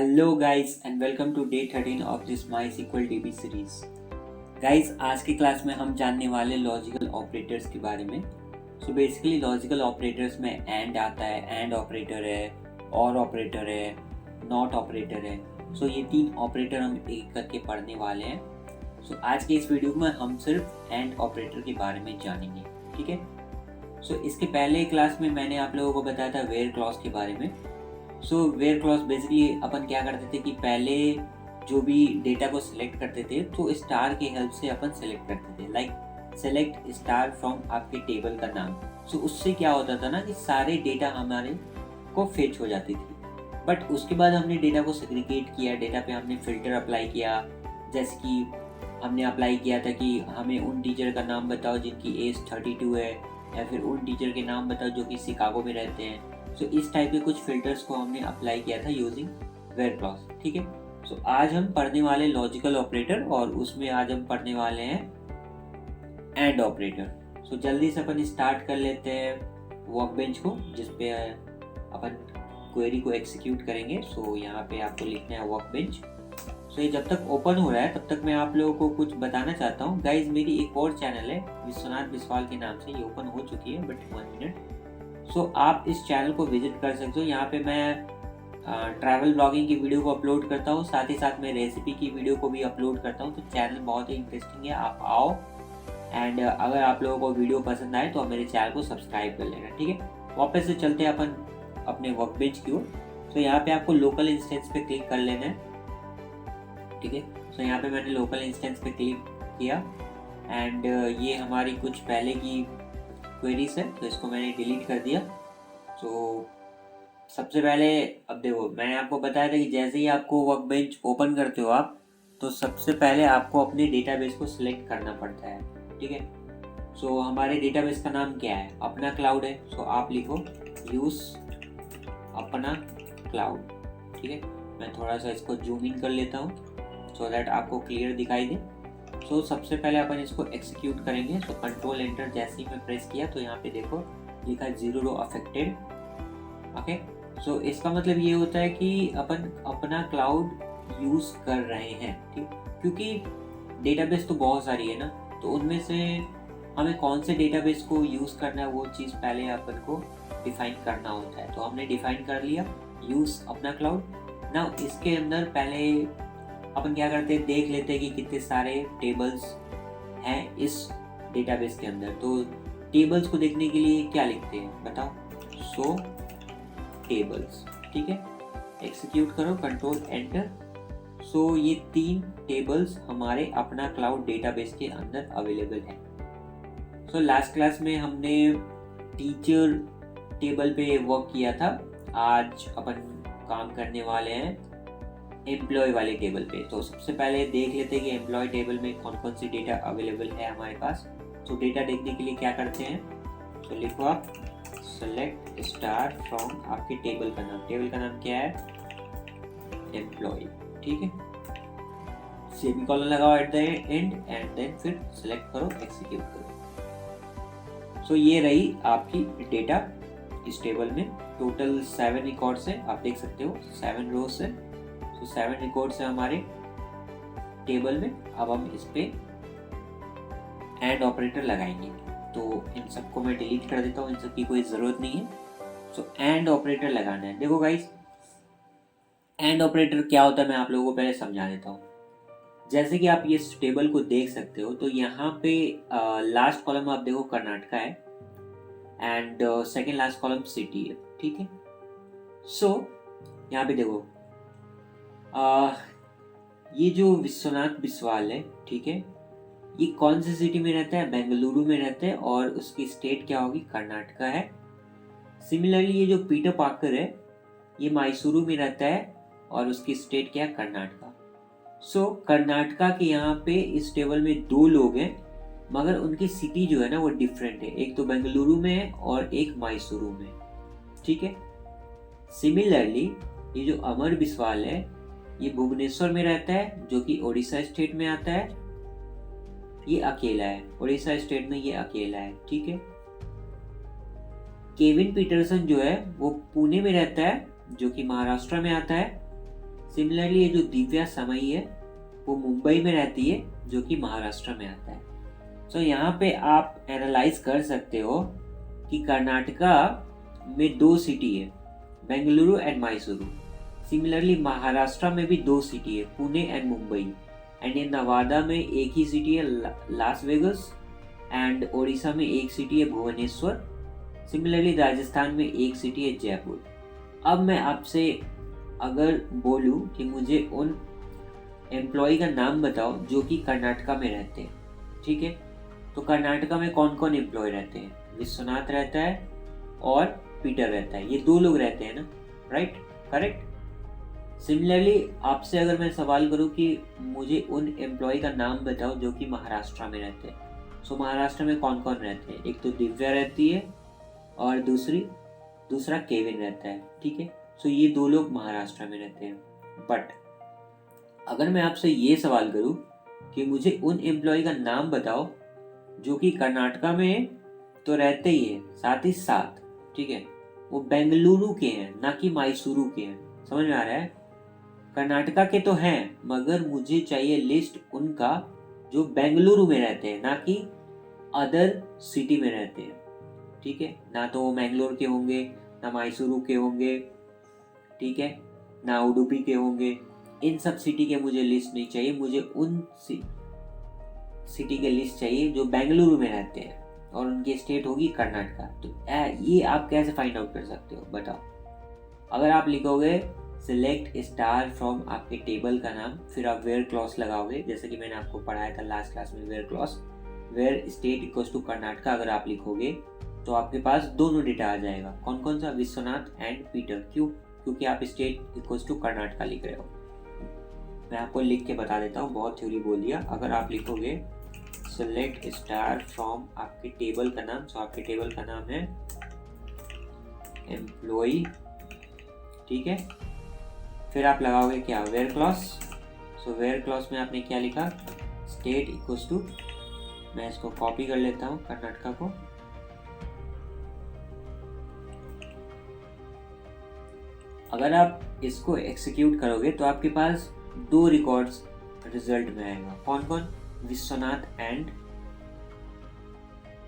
Hello guys and welcome to day 13 of this MySQL DB series. Guys आज की class में हम जानने वाले लॉजिकल ऑपरेटर्स के बारे में। सो बेसिकली लॉजिकल ऑपरेटर्स में एंड आता है, एंड ऑपरेटर है, और ऑपरेटर है, नॉट ऑपरेटर है। सो ये तीन ऑपरेटर हम एक करके पढ़ने वाले हैं। सो आज के इस वीडियो में हम सिर्फ एंड ऑपरेटर के बारे में जानेंगे, ठीक है। सो इसके पहले क्लास में मैंने आप लोगों को बताया था वेयर क्लॉज के बारे में। सो वेयर क्लॉज बेसिकली अपन क्या करते थे कि पहले जो भी डेटा को सिलेक्ट करते थे तो स्टार की हेल्प से अपन सिलेक्ट करते थे, लाइक सेलेक्ट स्टार फ्रॉम आपके टेबल का नाम। सो उससे क्या होता था ना कि सारे डेटा हमारे को फेच हो जाती थी। बट उसके बाद हमने डेटा को सेग्रीगेट किया, डेटा पे हमने फिल्टर अप्लाई किया। जैसे कि हमने अप्लाई किया था कि हमें उन टीचर का नाम बताओ जिनकी एज 32 है, या फिर उन टीचर के नाम बताओ जो कि शिकागो में रहते हैं। सो इस टाइप के कुछ फिल्टर्स को हमने अप्लाई किया था यूजिंग वेयर क्लॉज, ठीक है। सो आज हम पढ़ने वाले लॉजिकल ऑपरेटर, और उसमें आज हम पढ़ने वाले हैं एंड ऑपरेटर। सो जल्दी से अपन स्टार्ट कर लेते हैं वर्कबेंच को, जिसपे अपन क्वेरी को एग्जीक्यूट करेंगे। सो यहाँ पे आपको लिखना है वर्कबेंच। सो ये जब तक ओपन हो रहा है तब तक मैं आप लोगों को कुछ बताना चाहता हूँ। गाइज मेरी एक और चैनल है विश्वनाथ बिस्वाल के नाम से, ये ओपन हो चुकी है बट 1 मिनट। सो आप इस चैनल को विजिट कर सकते हो। यहाँ पे मैं ट्रैवल ब्लॉगिंग की वीडियो को अपलोड करता हूँ, साथ ही साथ मैं रेसिपी की वीडियो को भी अपलोड करता हूँ। तो चैनल बहुत ही इंटरेस्टिंग है, आप आओ। एंड अगर आप लोगों को वीडियो पसंद आए तो मेरे चैनल को सब्सक्राइब कर लेना, ठीक है। वापस से चलते हैं अपन अपने वर्कबेंच की ओर। तो यहाँ पे आपको लोकल इंस्टेंस पे क्लिक कर लेना है, ठीक है। सो यहाँ पे मैंने लोकल इंस्टेंस पे क्लिक किया एंड ये हमारी कुछ पहले की क्वेरीज है, तो इसको मैंने डिलीट कर दिया। तो सबसे पहले अब देखो, मैंने आपको बताया था कि जैसे ही आपको वर्कबेंच ओपन करते हो आप, तो सबसे पहले आपको अपने डेटाबेस को सिलेक्ट करना पड़ता है, ठीक है। सो हमारे डेटाबेस का नाम क्या है? अपना क्लाउड है। सो आप लिखो यूज अपना क्लाउड, ठीक है। मैं थोड़ा सा इसको जूम इन कर लेता हूँ सो दैट आपको क्लियर दिखाई दे। सो सबसे पहले अपन इसको एक्सिक्यूट करेंगे। सो कंट्रोल एंटर जैसे ही मैं प्रेस किया तो यहाँ पे देखो लिखा 0 रो अफेक्टेड, ओके। सो इसका मतलब ये होता है कि अपन अपना क्लाउड यूज कर रहे हैं, ठीक। क्योंकि डेटाबेस तो बहुत सारी है ना, तो उनमें से हमें कौन से डेटाबेस को यूज करना है वो चीज़ पहले अपन को डिफाइन करना होता है। तो हमने डिफाइन कर लिया यूज अपना क्लाउड। ना इसके अंदर पहले अपन क्या करते हैं, देख लेते हैं कि कितने सारे टेबल्स हैं इस डेटाबेस के अंदर। तो टेबल्स को देखने के लिए क्या लिखते हैं बताओ? सो टेबल्स, ठीक है। एक्सिक्यूट करो, कंट्रोल एंटर। सो ये 3 टेबल्स हमारे अपना क्लाउड डेटाबेस के अंदर अवेलेबल है। सो लास्ट क्लास में हमने टीचर टेबल पे वर्क किया था। आज अपन काम करने वाले हैं एम्प्लॉय वाले टेबल पे। तो सबसे पहले देख लेते हैं कि एम्प्लॉय टेबल में कौन कौन सी डेटा अवेलेबल है हमारे पास। तो डेटा देखने के लिए क्या करते हैं, तो लिखो आप सेलेक्ट स्टार फ्रॉम आपके टेबल का नाम। टेबल का नाम क्या है? एम्प्लॉय, ठीक है। सेमीकोलन लगाओ at the end and then फिर सेलेक्ट करो, एक्सिक्यूट करो। सो ये रही आपकी डेटा इस टेबल में। टोटल 7 रिकॉर्ड्स है, आप देख सकते हो 7 रोज है। तो 7 रिकॉर्ड्स है हमारे टेबल में। अब हम इस पे एंड ऑपरेटर लगाएंगे। तो इन सबको मैं डिलीट कर देता हूँ, इन सब की कोई ज़रूरत नहीं है। सो एंड ऑपरेटर लगाना है। देखो गाइस, एंड ऑपरेटर क्या होता है मैं आप लोगों को पहले समझा देता हूँ। जैसे कि आप ये टेबल को देख सकते हो, तो यहाँ पे लास्ट कॉलम आप देखो कर्नाटका है and second last column city है, ठीक है। सो यहाँ पे देखो ये जो विश्वनाथ बिस्वाल है, ठीक है, ये कौन सी सिटी में रहता है? बेंगलुरु में रहता है, और उसकी स्टेट क्या होगी? कर्नाटका है। सिमिलरली ये जो पीटर पार्कर है ये मैसूरू में रहता है, और उसकी स्टेट क्या है? कर्नाटका। सो कर्नाटका के यहाँ पे इस टेबल में 2 लोग हैं, मगर उनकी सिटी जो है ना वो डिफरेंट है। एक तो बेंगलुरु में है और एक मैसूरू में, ठीक है। सिमिलरली ये जो अमर बिस्वाल है ये भुवनेश्वर में रहता है, जो कि ओडिशा स्टेट में आता है। ये अकेला है, ओडिशा स्टेट में ये अकेला है, ठीक है। केविन पीटरसन जो है वो पुणे में रहता है, जो कि महाराष्ट्र में आता है। सिमिलरली ये जो दिव्या समई है वो मुंबई में रहती है, जो कि महाराष्ट्र में आता है। सो यहाँ पे आप एनालाइज कर सकते हो कि कर्नाटका में 2 सिटी है, बेंगलुरु एंड मैसूरू। सिमिलरली महाराष्ट्र में भी 2 सिटी है, Pune and Mumbai. And in Nawada में एक ही सिटी है, लास वेगस। एंड ओडिशा में एक सिटी है, भुवनेश्वर। सिमिलरली राजस्थान में एक सिटी है, जयपुर। अब मैं आपसे अगर बोलूं कि मुझे उन एम्प्लॉय का नाम बताओ जो कि कर्नाटका में रहते हैं, ठीक है, तो कर्नाटका में कौन कौन एम्प्लॉय रहते हैं? विश्वनाथ रहता है और पीटर रहता है, ये 2 लोग रहते हैं ना, राइट, करेक्ट। सिमिलरली आपसे अगर मैं सवाल करूं कि मुझे उन एम्प्लॉय का नाम बताओ जो कि महाराष्ट्र में रहते हैं, सो महाराष्ट्र में कौन कौन रहते हैं? एक तो दिव्या रहती है और दूसरा केविन रहता है, ठीक है। सो ये 2 लोग महाराष्ट्र में रहते हैं। बट अगर मैं आपसे ये सवाल करूं कि मुझे उन एम्प्लॉय का नाम बताओ जो कि कर्नाटका में तो रहते ही है, साथ ही साथ, ठीक है, वो बेंगलुरु के हैं, ना कि मैसूरू के हैं। समझ में आ रहा है? कर्नाटका के तो हैं, मगर मुझे चाहिए लिस्ट उनका जो बेंगलुरु में रहते हैं, ना कि अदर सिटी में रहते हैं, ठीक है। ना तो वो मैंगलोर के होंगे, ना मैसूरू के होंगे, ठीक है, ना उडुपी के होंगे। इन सब सिटी के मुझे लिस्ट नहीं चाहिए, मुझे उन सिटी के लिस्ट चाहिए जो बेंगलुरु में रहते हैं और उनकी स्टेट होगी कर्नाटका। तो ये आप कैसे फाइंड आउट कर सकते हो, बताओ? अगर आप लिखोगे सिलेक्ट स्टार फ्रॉम आपके टेबल का नाम, फिर आप वेयर क्लॉज लगाओगे, जैसे कि मैंने आपको पढ़ाया था लास्ट क्लास में, where clause, where state equals to Karnataka अगर आप लिखोगे तो आपके पास दोनों डेटा आ जाएगा। कौन कौन सा? Vishwanath and Peter. क्यों? क्योंकि आप स्टेट इक्वल्स टू कर्नाटका लिख रहे हो। मैं आपको लिख के बता देता हूँ, बहुत थ्योरी बोल दिया। अगर आप लिखोगे सेलेक्ट स्टार फ्रॉम आपके टेबल का नाम, सो आपके टेबल का नाम है एम्प्लॉय, ठीक है, फिर आप लगाओगे क्या? Where clause. So where clause में आपने क्या लिखा? स्टेट इक्वल्स टू, मैं इसको कॉपी कर लेता हूँ कर्नाटका को, अगर आप इसको एक्सिक्यूट करोगे तो आपके पास 2 रिकॉर्ड्स रिजल्ट में आएगा। कौन कौन? Vishwanath and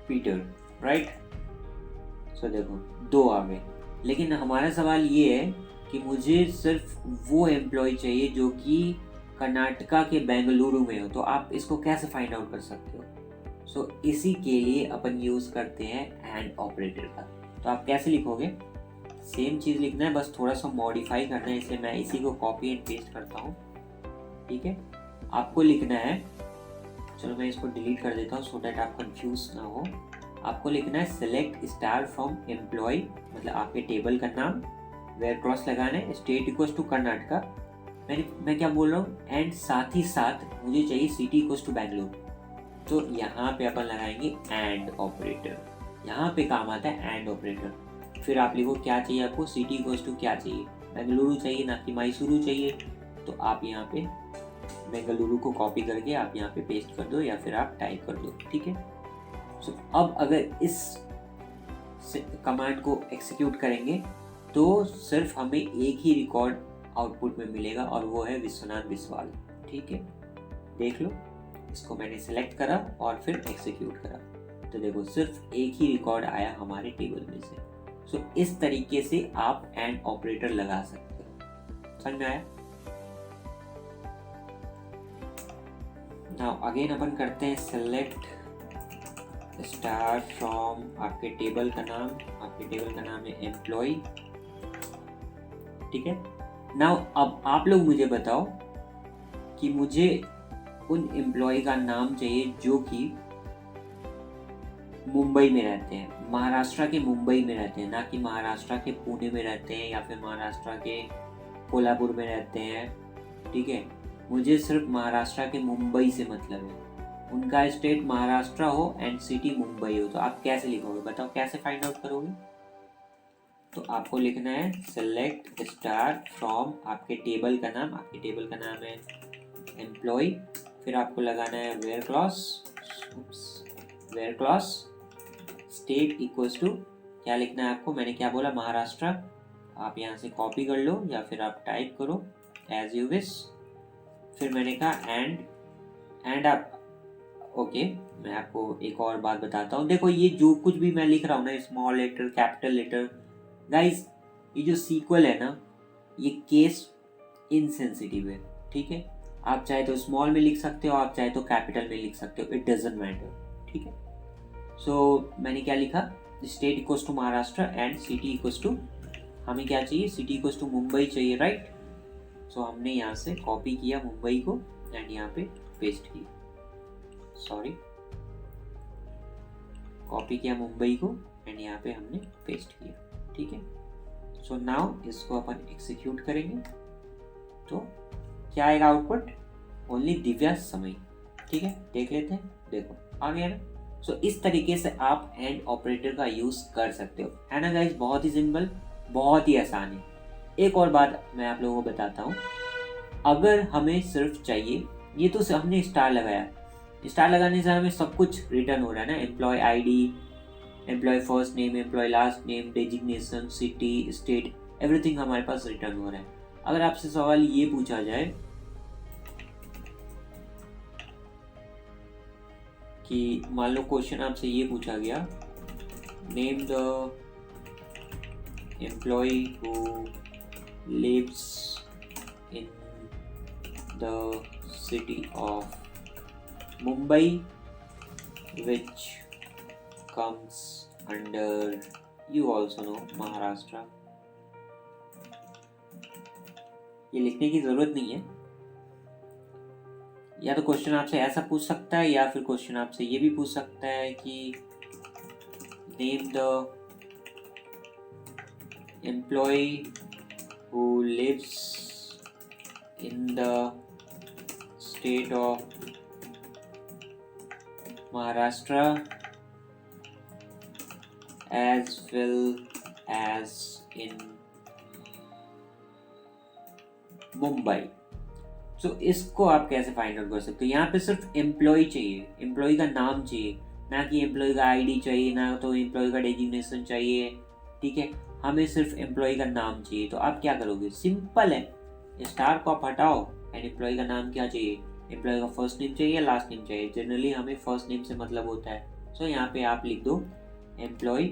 Peter, right. So देखो 2 आ गए, लेकिन हमारा सवाल ये है कि मुझे सिर्फ वो एम्प्लॉय चाहिए जो कि कर्नाटका के बेंगलुरु में हो। तो आप इसको कैसे फाइंड आउट कर सकते हो? सो इसी के लिए अपन यूज करते हैं एंड ऑपरेटर का। तो आप कैसे लिखोगे? सेम चीज लिखना है, बस थोड़ा सा मॉडिफाई करना है। इसे मैं इसी को कॉपी एंड पेस्ट करता हूँ, ठीक है। आपको लिखना है, चलो मैं इसको डिलीट कर देता हूँ सो दैट आप कंफ्यूज ना हो। आपको लिखना है सेलेक्ट स्टार फ्रॉम एम्प्लॉय, मतलब आपके टेबल का नाम, वेयर क्रॉस लगाना है, स्टेट इक्वल्स टू कर्नाटका, मैं क्या बोल रहा हूँ, एंड साथ ही साथ मुझे चाहिए सिटी इक्वल्स टू बेंगलुरु। तो यहाँ पे अपन लगाएंगे एंड ऑपरेटर। यहाँ पे काम आता है एंड ऑपरेटर। फिर आप लिखो क्या चाहिए आपको, सिटी इक्वल्स टू क्या चाहिए, बेंगलुरु चाहिए, ना कि मैसूरू चाहिए। तो आप यहाँ पे बेंगलुरु को कॉपी करके आप यहाँ पे पेस्ट कर दो या फिर आप टाइप कर दो, ठीक है। सो अब अगर इस कमांड को एक्सिक्यूट करेंगे तो सिर्फ हमें एक ही रिकॉर्ड आउटपुट में मिलेगा और वो है विश्वनाथ बिस्वाल, ठीक है। देख लो, इसको मैंने सेलेक्ट करा और फिर एक्सिक्यूट करा, तो देखो सिर्फ एक ही रिकॉर्ड आया हमारे टेबल में से। सो इस तरीके से आप एंड ऑपरेटर लगा सकते हो। समझ में आया? नाउ अगेन अपन करते हैं सेलेक्ट स्टार फ्रॉम आपके टेबल का नाम, आपके टेबल का नाम है एम्प्लॉय, ठीक है। नाउ अब आप लोग मुझे बताओ कि मुझे उन एम्प्लॉय का नाम चाहिए जो कि मुंबई में रहते हैं, महाराष्ट्र के मुंबई में रहते हैं, ना कि महाराष्ट्र के पुणे में रहते हैं या फिर महाराष्ट्र के कोल्हापुर में रहते हैं, ठीक है। मुझे सिर्फ महाराष्ट्र के मुंबई से मतलब है, उनका स्टेट महाराष्ट्र हो एंड सिटी मुंबई हो। तो आप कैसे लिखोगे, बताओ कैसे फाइंड आउट करोगे? तो आपको लिखना है सेलेक्ट स्टार फ्रॉम आपके टेबल का नाम, आपके टेबल का नाम है एम्प्लॉय, फिर आपको लगाना है where clause, state equals to क्या लिखना है आपको, मैंने क्या बोला, महाराष्ट्र। आप यहाँ से कॉपी कर लो या फिर आप टाइप करो एज यू विश। फिर मैंने कहा एंड आप ओके। मैं आपको एक और बात बताता हूँ, देखो ये जो कुछ भी मैं लिख रहा हूँ ना, small letter capital letter, guys ये जो सीक्वल है ना, ये केस इनसेंसिटिव है, ठीक है। आप चाहे तो स्मॉल में लिख सकते हो, आप चाहे तो कैपिटल में लिख सकते हो, इट डजंट मैटर, ठीक है। सो मैंने क्या लिखा, state equals to Maharashtra and city equals to, हमें क्या चाहिए, सिटी इक्वल्स टू मुंबई चाहिए, राइट। सो हमने यहाँ से कॉपी किया मुंबई को एंड यहाँ पे पेस्ट किया, सॉरी कॉपी किया मुंबई को एंड यहाँ पे हमने पेस्ट किया, ठीक है। सो नाउ इसको अपन एग्जीक्यूट करेंगे तो क्या आएगा आउटपुट, ओनली दिव्या समय, ठीक है। देख लेते हैं, देखो आ गया ना। सो इस तरीके से आप एंड ऑपरेटर का यूज कर सकते हो, है ना गाइस। बहुत ही सिंपल, बहुत ही आसान है। एक और बात मैं आप लोगों को बताता हूँ, अगर हमें सिर्फ चाहिए, ये तो हमने स्टार लगाया, स्टार लगाने से हमें सब कुछ रिटर्न हो रहा है ना, employee ID, employee first name, employee last name, designation, city, state, everything हमारे पास रिटर्न हो रहा है। अगर आपसे सवाल ये पूछा जाए कि मान लो क्वेश्चन आपसे ये पूछा गया, name the employee who lives in the city of Mumbai which comes under, you also know, Maharashtra। ये लिखने की जरूरत नहीं है, या तो क्वेश्चन आपसे ऐसा पूछ सकता है या फिर क्वेश्चन आपसे ये भी पूछ सकता है कि name the employee who lives in the state of Maharashtra as well as in Mumbai। So इसको आप कैसे फाइंड आउट कर सकते हो, यहाँ पे सिर्फ एम्प्लॉय चाहिए, एम्प्लॉय का नाम चाहिए, ना कि एम्प्लॉय का आईडी चाहिए, ना तो एम्प्लॉय का डेजिग्नेशन चाहिए, ठीक है। हमें सिर्फ एम्प्लॉय का नाम चाहिए, तो आप क्या करोगे, सिंपल है, स्टार को आप हटाओ एंड एम्प्लॉय का नाम क्या चाहिए, एम्प्लॉय का फर्स्ट नेम चाहिए, लास्ट नेम चाहिए, जनरली हमें फर्स्ट नेम से मतलब होता है। सो यहाँ पे आप लिख दो एम्प्लॉय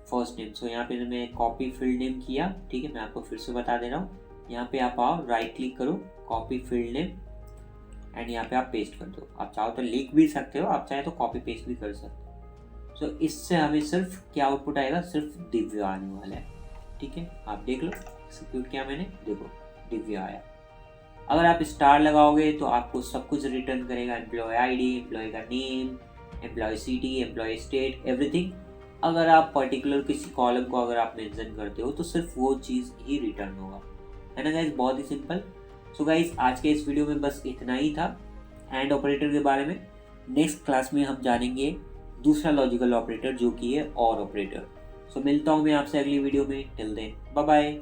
फर्स्ट नेम। सो यहाँ पे मैं कॉपी फील्ड नेम किया, ठीक है। मैं आपको फिर से बता दे रहा हूँ, यहाँ पे आप आओ, राइट क्लिक करो, कॉपी फील्ड नेम एंड यहाँ पे आप पेस्ट कर दो। आप चाहो तो लिख भी सकते हो, आप चाहे तो कॉपी पेस्ट भी कर सकते हो। सो इससे हमें सिर्फ क्या आउटपुट आएगा, सिर्फ दिव्या आने वाला है, ठीक है। आप देख लो, एक्सिक्यूट किया मैंने, देखो दिव्या आया। अगर आप स्टार लगाओगे तो आपको सब कुछ रिटर्न करेगा, एम्प्लॉय आईडी, एम्प्लॉय का name, employee city, employee state, everything. अगर आप पर्टिकुलर किसी कॉलम को अगर आप मेंशन करते हो तो सिर्फ वो चीज़ ही रिटर्न होगा, है ना गाइस। बहुत ही सिंपल। सो गाइस आज के इस वीडियो में बस इतना ही था एंड ऑपरेटर के बारे में। नेक्स्ट क्लास में हम जानेंगे दूसरा लॉजिकल ऑपरेटर जो कि है और ऑपरेटर। सो मिलता हूँ मैं आपसे अगली वीडियो में, टिल देन बाय बाय।